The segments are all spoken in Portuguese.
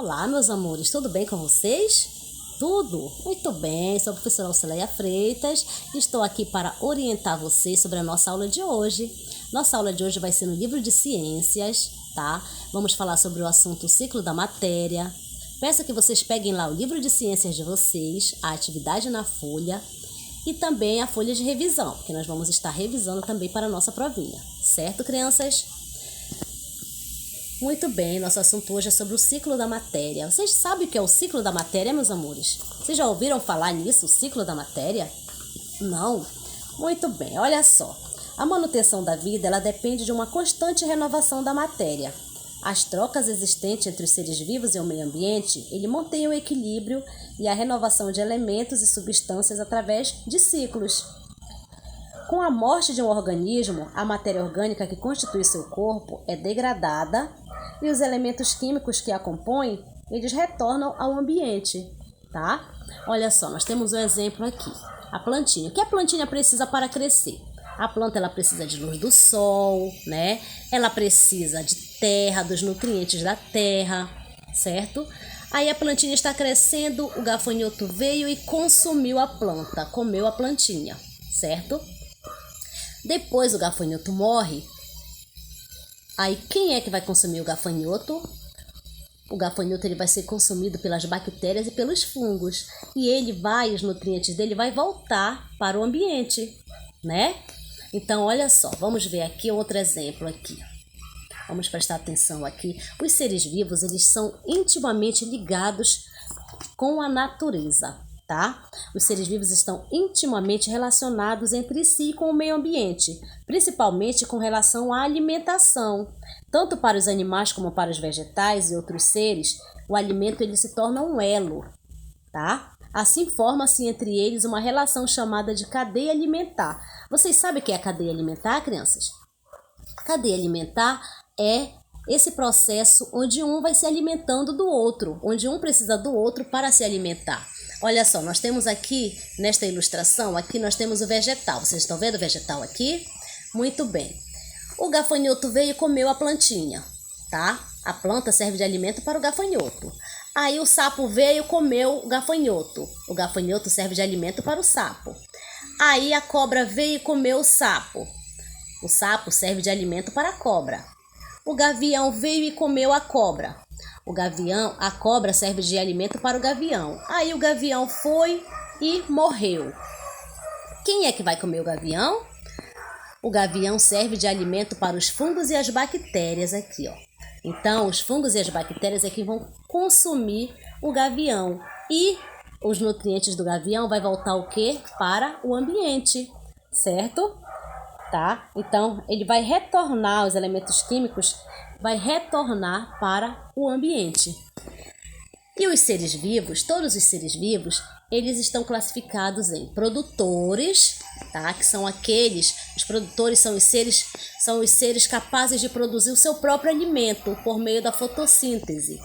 Olá, meus amores, tudo bem com vocês? Tudo? Muito bem, sou a professora Auxileia Freitas e estou aqui para orientar vocês sobre a nossa aula de hoje. Nossa aula de hoje vai ser no livro de ciências, tá? Vamos falar sobre o assunto ciclo da matéria. Peço que vocês peguem lá o livro de ciências de vocês, a atividade na folha e também a folha de revisão, que nós vamos estar revisando também para a nossa provinha, certo, crianças? Muito bem, nosso assunto hoje é sobre o ciclo da matéria. Vocês sabem o que é o ciclo da matéria, meus amores? Vocês já ouviram falar nisso, o ciclo da matéria? Não? Muito bem, olha só. A manutenção da vida, ela depende de uma constante renovação da matéria. As trocas existentes entre os seres vivos e o meio ambiente, ele mantém o equilíbrio e a renovação de elementos e substâncias através de ciclos. Com a morte de um organismo, a matéria orgânica que constitui seu corpo é degradada e os elementos químicos que a compõem, eles retornam ao ambiente, tá? Olha só, nós temos um exemplo aqui. A plantinha. O que a plantinha precisa para crescer? A planta, ela precisa de luz do sol, né? Ela precisa de terra, dos nutrientes da terra, certo? Aí a plantinha está crescendo, o gafanhoto veio e consumiu a planta, comeu a plantinha, certo? Depois o gafanhoto morre. Aí quem é que vai consumir o gafanhoto? O gafanhoto ele vai ser consumido pelas bactérias e pelos fungos. E os nutrientes dele vai voltar para o ambiente, né? Então, olha só, vamos ver aqui outro exemplo aqui. Vamos prestar atenção aqui. Os seres vivos, eles são intimamente ligados com a natureza, tá? Os seres vivos estão intimamente relacionados entre si e com o meio ambiente, principalmente com relação à alimentação. Tanto para os animais como para os vegetais e outros seres, o alimento ele se torna um elo, tá? Assim forma-se entre eles uma relação chamada de cadeia alimentar. Vocês sabem o que é a cadeia alimentar, crianças? Cadeia alimentar é esse processo onde um vai se alimentando do outro, onde um precisa do outro para se alimentar. Olha só, nós temos aqui, nesta ilustração, aqui nós temos o vegetal. Vocês estão vendo o vegetal aqui? Muito bem. O gafanhoto veio e comeu a plantinha, tá? A planta serve de alimento para o gafanhoto. Aí o sapo veio e comeu o gafanhoto. O gafanhoto serve de alimento para o sapo. Aí a cobra veio e comeu o sapo. O sapo serve de alimento para a cobra. O gavião veio e comeu a cobra. A cobra serve de alimento para o gavião. Aí o gavião foi e morreu. Quem é que vai comer o gavião? O gavião serve de alimento para os fungos e as bactérias aqui, ó. Então, os fungos e as bactérias é que vão consumir o gavião. E os nutrientes do gavião vai voltar o quê? Para o ambiente, certo? Tá? Então, ele vai retornar, os elementos químicos vai retornar para o ambiente. E os seres vivos, todos os seres vivos, eles estão classificados em produtores, tá? Que são os produtores são os seres capazes de produzir o seu próprio alimento por meio da fotossíntese.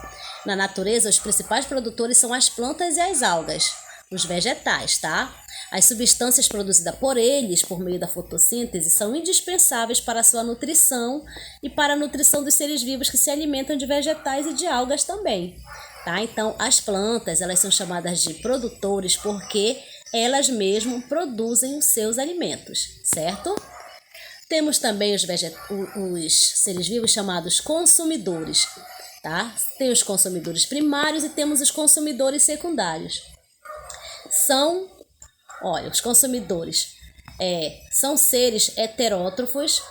Na natureza, os principais produtores são as plantas e as algas, os vegetais, tá? As substâncias produzidas por eles, por meio da fotossíntese, são indispensáveis para a sua nutrição e para a nutrição dos seres vivos que se alimentam de vegetais e de algas também, tá? Então, as plantas, elas são chamadas de produtores porque elas mesmas produzem os seus alimentos, certo? Temos também os seres vivos chamados consumidores, tá? Tem os consumidores primários e temos os consumidores secundários. Os consumidores são seres heterótrofos,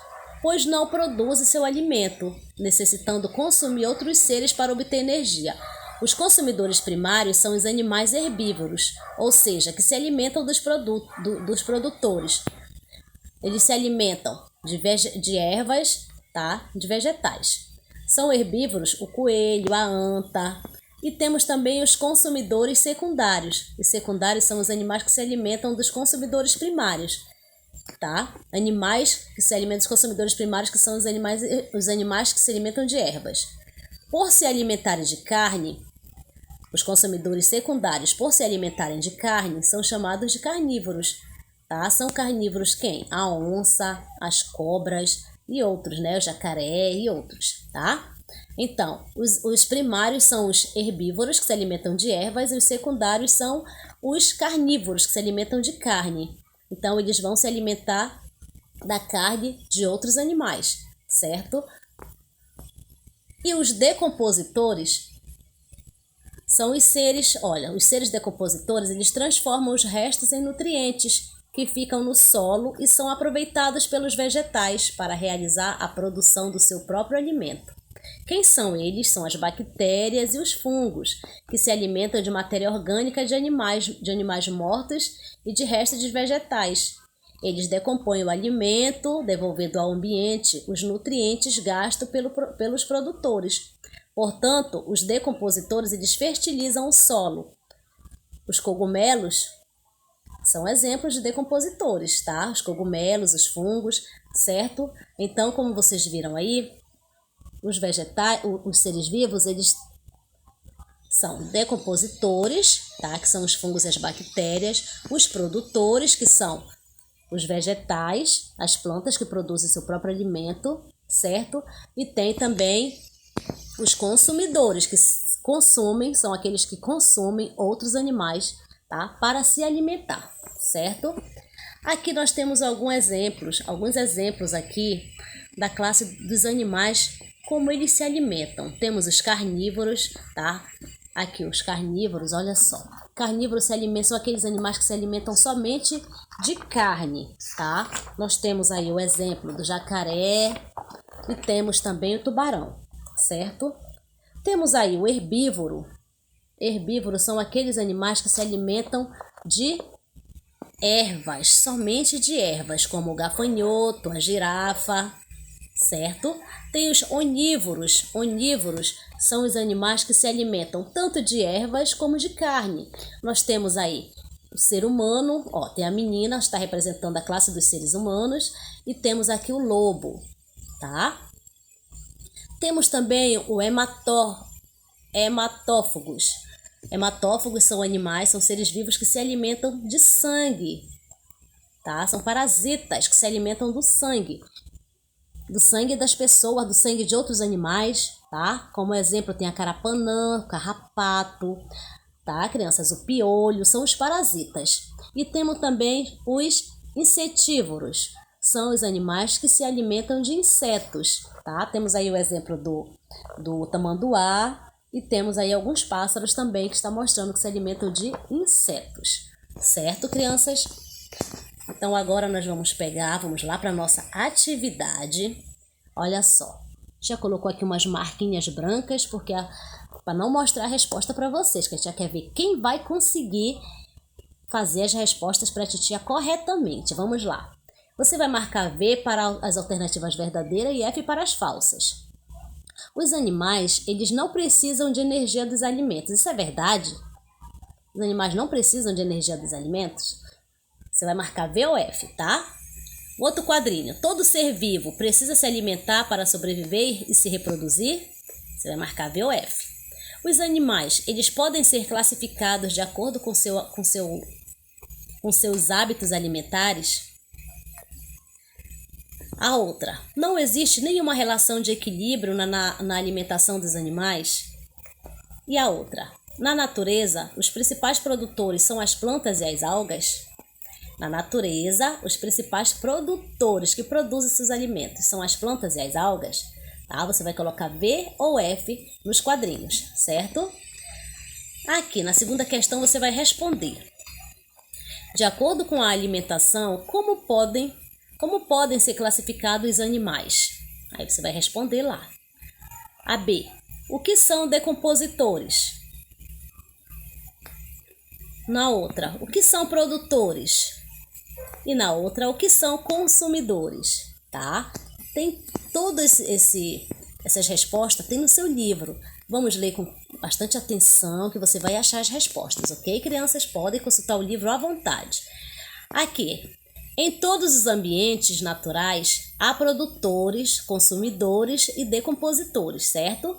pois não produzem seu alimento, necessitando consumir outros seres para obter energia. Os consumidores primários são os animais herbívoros, ou seja, que se alimentam dos produtores. Eles se alimentam de ervas, tá? De vegetais. São herbívoros o coelho, a anta. E temos também os consumidores secundários. Os secundários são os animais que se alimentam dos consumidores primários, tá? Animais que se alimentam dos consumidores primários, que são os animais que se alimentam de ervas. Por se alimentarem de carne, os consumidores secundários, por se alimentarem de carne, são chamados de carnívoros, tá? São carnívoros quem? A onça, as cobras e outros, né? O jacaré e outros, tá? Então, os primários são os herbívoros, que se alimentam de ervas, e os secundários são os carnívoros, que se alimentam de carne. Então, eles vão se alimentar da carne de outros animais, certo? E os decompositores são os seres, olha, os seres decompositores, eles transformam os restos em nutrientes que ficam no solo e são aproveitados pelos vegetais para realizar a produção do seu próprio alimento. Quem são eles? São as bactérias e os fungos, que se alimentam de matéria orgânica de animais mortos e de restos de vegetais. Eles decompõem o alimento, devolvendo ao ambiente os nutrientes gastos pelos produtores. Portanto, os decompositores eles fertilizam o solo. Os cogumelos são exemplos de decompositores, tá? Os cogumelos, os fungos, certo? Então, como vocês viram aí, os vegetais, os seres vivos, eles são decompositores, tá? Que são os fungos e as bactérias. Os produtores, que são os vegetais, as plantas que produzem seu próprio alimento, certo? E tem também os consumidores, que consumem, são aqueles que consumem outros animais, tá? Para se alimentar, certo? Aqui nós temos alguns exemplos aqui da classe dos animais, como eles se alimentam. Temos os carnívoros, tá? Aqui os carnívoros, olha só. Carnívoros são aqueles animais que se alimentam somente de carne, tá? Nós temos aí o exemplo do jacaré e temos também o tubarão, certo? Temos aí o herbívoro. Herbívoros são aqueles animais que se alimentam de ervas, somente de ervas, como o gafanhoto, a girafa, certo? Tem os onívoros. Onívoros são os animais que se alimentam tanto de ervas como de carne. Nós temos aí o ser humano, ó, tem a menina, está representando a classe dos seres humanos, e temos aqui o lobo, tá? Temos também o hematófagos. Hematófagos são animais, são seres vivos que se alimentam de sangue, tá? São parasitas que se alimentam do sangue das pessoas, do sangue de outros animais, tá? Como exemplo, tem a carapanã, o carrapato, tá, crianças? O piolho, são os parasitas. E temos também os insetívoros, são os animais que se alimentam de insetos, tá? Temos aí o exemplo do tamanduá e temos aí alguns pássaros também que estão mostrando que se alimentam de insetos, certo, crianças? Então, agora nós vamos lá para a nossa atividade. Olha só, já colocou aqui umas marquinhas brancas, porque para não mostrar a resposta para vocês, que a gente já quer ver quem vai conseguir fazer as respostas para a titia corretamente. Vamos lá. Você vai marcar V para as alternativas verdadeiras e F para as falsas. Os animais, eles não precisam de energia dos alimentos. Isso é verdade? Os animais não precisam de energia dos alimentos? Você vai marcar V ou F, tá? Outro quadrinho. Todo ser vivo precisa se alimentar para sobreviver e se reproduzir? Você vai marcar V ou F. Os animais, eles podem ser classificados de acordo com seus hábitos alimentares? A outra. Não existe nenhuma relação de equilíbrio na alimentação dos animais? E a outra. Na natureza, os principais produtores são as plantas e as algas? Na natureza, os principais produtores que produzem seus alimentos são as plantas e as algas, tá? Você vai colocar V ou F nos quadrinhos, certo? Aqui, na segunda questão, você vai responder. De acordo com a alimentação, como podem ser classificados os animais? Aí você vai responder lá. A B. O que são decompositores? Na outra, o que são produtores? E na outra, o que são consumidores, tá? Tem todas essas respostas, tem no seu livro. Vamos ler com bastante atenção que você vai achar as respostas, ok? Crianças podem consultar o livro à vontade. Aqui, em todos os ambientes naturais, há produtores, consumidores e decompositores, certo?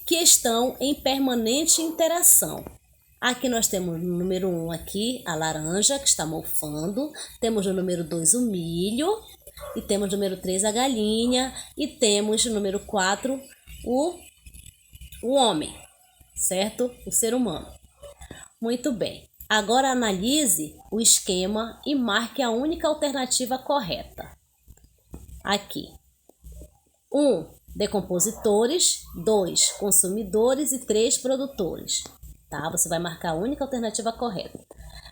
Que estão em permanente interação. Aqui nós temos no número 1 aqui, a laranja, que está mofando. Temos no número 2 o milho. E temos no número 3 a galinha. E temos no número 4 o homem, certo? O ser humano. Muito bem. Agora analise o esquema e marque a única alternativa correta. Aqui. 1. Decompositores. 2. Consumidores. E 3. Produtores. Tá? Você vai marcar a única alternativa correta.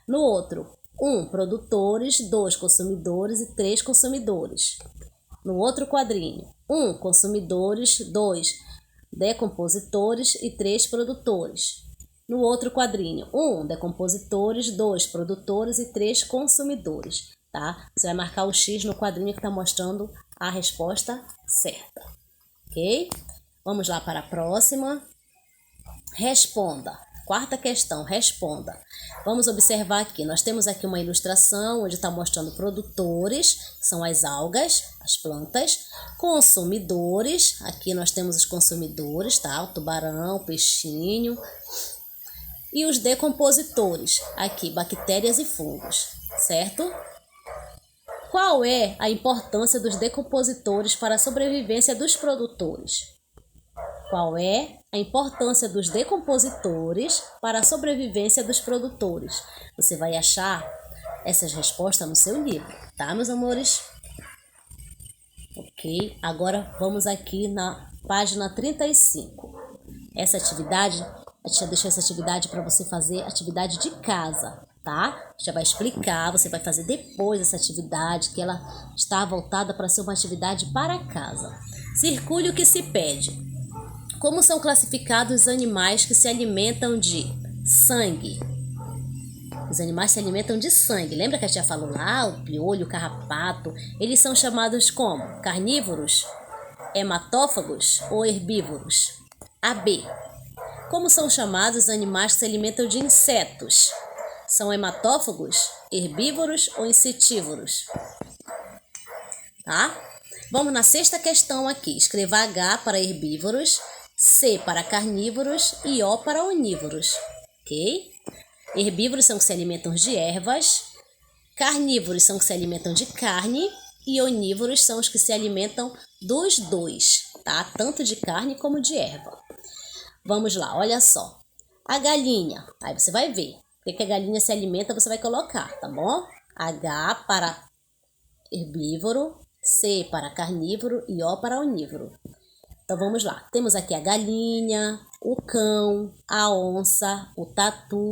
No outro, 1. Produtores. 2. Consumidores. E 3. Consumidores. No outro quadrinho, 1. Consumidores. 2. Decompositores. E 3. Produtores. No outro quadrinho, 1. Decompositores. 2. Produtores. E 3. Consumidores. Tá? Você vai marcar o X no quadrinho que está mostrando a resposta certa. Ok? Vamos lá para a próxima. Responda. Quarta questão, responda. Vamos observar aqui. Nós temos aqui uma ilustração onde está mostrando produtores, são as algas, as plantas. Consumidores, aqui nós temos os consumidores, tá? O tubarão, o peixinho. E os decompositores, aqui, bactérias e fungos, certo? Qual é a importância dos decompositores para a sobrevivência dos produtores? Qual é a importância dos decompositores para a sobrevivência dos produtores? Você vai achar essas respostas no seu livro, tá, meus amores? Ok, agora vamos aqui na página 35. Essa atividade, a tia deixou essa atividade para você fazer atividade de casa, tá? Já vai explicar, você vai fazer depois essa atividade, que ela está voltada para ser uma atividade para casa. Circule o que se pede. Como são classificados os animais que se alimentam de sangue? Os animais se alimentam de sangue. Lembra que a tia falou lá? O piolho, o carrapato. Eles são chamados como? Carnívoros, hematófagos ou herbívoros? A, B. Como são chamados os animais que se alimentam de insetos? São hematófagos, herbívoros ou insetívoros? Tá? Vamos na sexta questão aqui. Escreva H para herbívoros, C para carnívoros e O para onívoros. Ok? Herbívoros são que se alimentam de ervas, carnívoros são que se alimentam de carne e onívoros são os que se alimentam dos dois, tá? Tanto de carne como de erva. Vamos lá, olha só. A galinha, aí você vai ver o que a galinha se alimenta, você vai colocar, tá bom? H para herbívoro, C para carnívoro e O para onívoro. Então vamos lá, temos aqui a galinha, o cão, a onça, o tatu,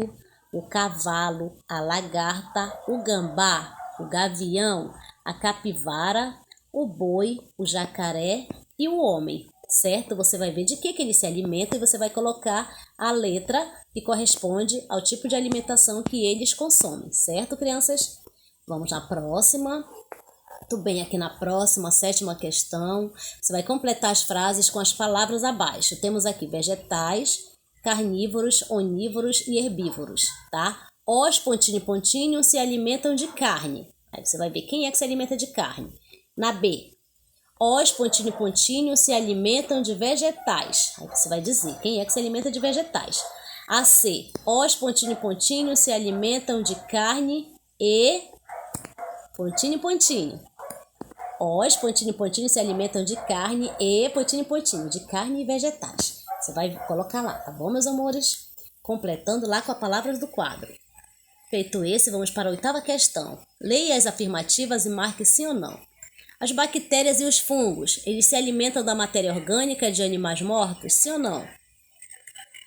o cavalo, a lagarta, o gambá, o gavião, a capivara, o boi, o jacaré e o homem, certo? Você vai ver de que ele se alimenta e você vai colocar a letra que corresponde ao tipo de alimentação que eles consomem, certo, crianças? Vamos na próxima. Muito bem, aqui na próxima, sétima questão, você vai completar as frases com as palavras abaixo. Temos aqui vegetais, carnívoros, onívoros e herbívoros, tá? Os pontinho pontinho se alimentam de carne. Aí você vai ver quem é que se alimenta de carne. Na B, os pontinho pontinho se alimentam de vegetais. Aí você vai dizer quem é que se alimenta de vegetais. A C, os pontinho pontinho se alimentam de carne e pontinho pontinho. Os pontinho pontinho se alimentam de carne e pontinho pontinho, de carne e vegetais. Você vai colocar lá, tá bom, meus amores? Completando lá com as palavras do quadro. Feito esse, vamos para a oitava questão. Leia as afirmativas e marque sim ou não. As bactérias e os fungos, eles se alimentam da matéria orgânica de animais mortos, sim ou não?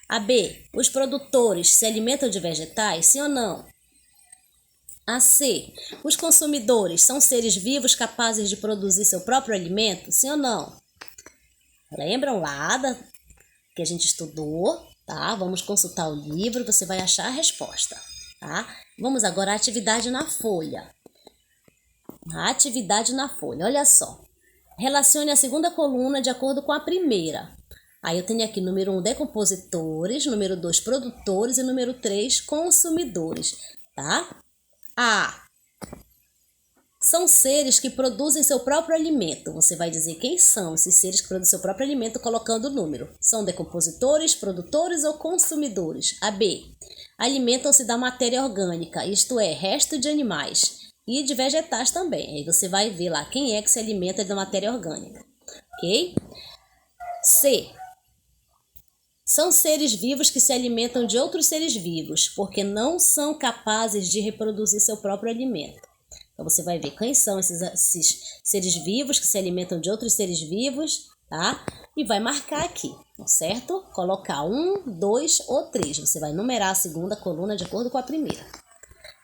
A, B. Os produtores se alimentam de vegetais, sim ou não? A, C. Os consumidores são seres vivos capazes de produzir seu próprio alimento, sim ou não? Lembram lá que a gente estudou, tá? Vamos consultar o livro, você vai achar a resposta, tá? Vamos agora à atividade na folha. A atividade na folha, olha só. Relacione a segunda coluna de acordo com a primeira. Aí eu tenho aqui número 1, decompositores, número 2, produtores e número 3, consumidores, tá? A. São seres que produzem seu próprio alimento. Você vai dizer quem são esses seres que produzem seu próprio alimento colocando o número. São decompositores, produtores ou consumidores? A, B. Alimentam-se da matéria orgânica, isto é, resto de animais e de vegetais também. Aí você vai ver lá quem é que se alimenta da matéria orgânica. Ok? C. São seres vivos que se alimentam de outros seres vivos, porque não são capazes de reproduzir seu próprio alimento. Então você vai ver quem são esses seres vivos que se alimentam de outros seres vivos, tá? E vai marcar aqui, certo? Colocar 1, 2 ou 3. Você vai numerar a segunda coluna de acordo com a primeira.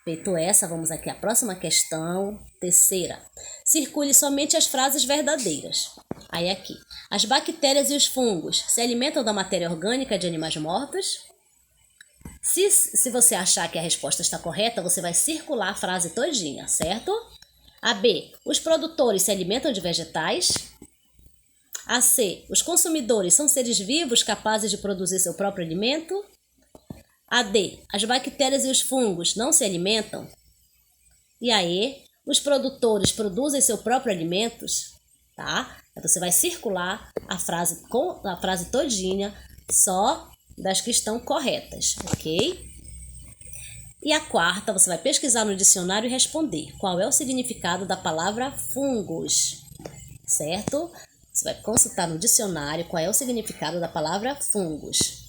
Feito essa, vamos aqui à próxima questão, terceira. Circule somente as frases verdadeiras. Aí aqui, as bactérias e os fungos se alimentam da matéria orgânica de animais mortos? Se você achar que a resposta está correta, você vai circular a frase todinha, certo? A B, os produtores se alimentam de vegetais? A C, os consumidores são seres vivos capazes de produzir seu próprio alimento? A D, as bactérias e os fungos não se alimentam? E a E, os produtores produzem seu próprio alimentos? Tá? Então você vai circular a frase todinha, só das que estão corretas, ok? E a quarta, você vai pesquisar no dicionário e responder qual é o significado da palavra fungos, certo? Você vai consultar no dicionário qual é o significado da palavra fungos.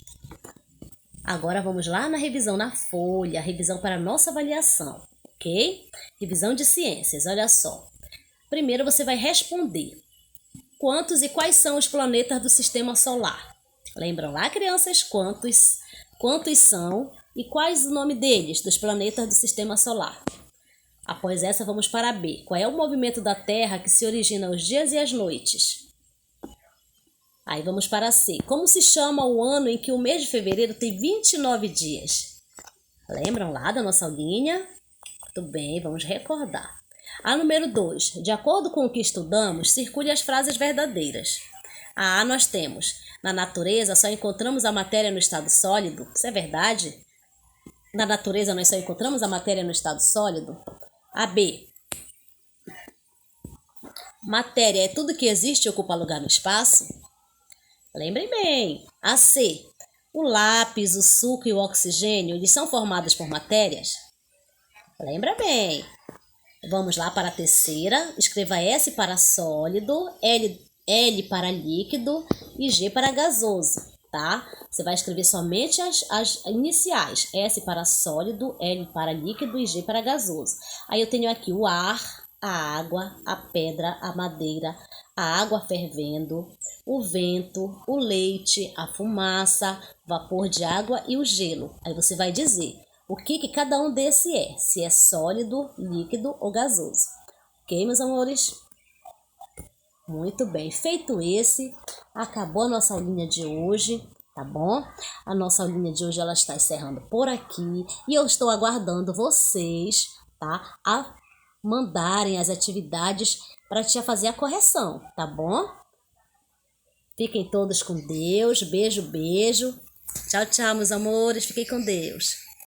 Agora vamos lá na revisão na folha, revisão para nossa avaliação, ok? Revisão de ciências, olha só. Primeiro você vai responder quantos e quais são os planetas do sistema solar. Lembram lá, crianças, quantos são e quais o nome deles, dos planetas do sistema solar. Após essa, vamos para B. Qual é o movimento da Terra que se origina aos dias e às noites? Aí vamos para C. Como se chama o ano em que o mês de fevereiro tem 29 dias? Lembram lá da nossa aulinha? Muito bem, vamos recordar. A número 2. De acordo com o que estudamos, circule as frases verdadeiras. A nós temos: na natureza só encontramos a matéria no estado sólido. Isso é verdade? Na natureza nós só encontramos a matéria no estado sólido? A B. Matéria é tudo que existe e ocupa lugar no espaço? Lembrem bem. A C. O lápis, o suco e o oxigênio, eles são formados por matérias? Lembra bem. Vamos lá para a terceira. Escreva S para sólido, L para líquido e G para gasoso, tá? Você vai escrever somente as iniciais. S para sólido, L para líquido e G para gasoso. Aí eu tenho aqui o ar, a água, a pedra, a madeira, a água fervendo, o vento, o leite, a fumaça, vapor de água e o gelo. Aí você vai dizer o que cada um desse é, se é sólido, líquido ou gasoso. Ok, meus amores? Muito bem, feito esse, acabou a nossa aulinha de hoje, tá bom? A nossa aulinha de hoje ela está encerrando por aqui e eu estou aguardando vocês, tá? A mandarem as atividades para tia fazer a correção, tá bom? Fiquem todos com Deus, beijo, beijo. Tchau, tchau, meus amores, fiquem com Deus.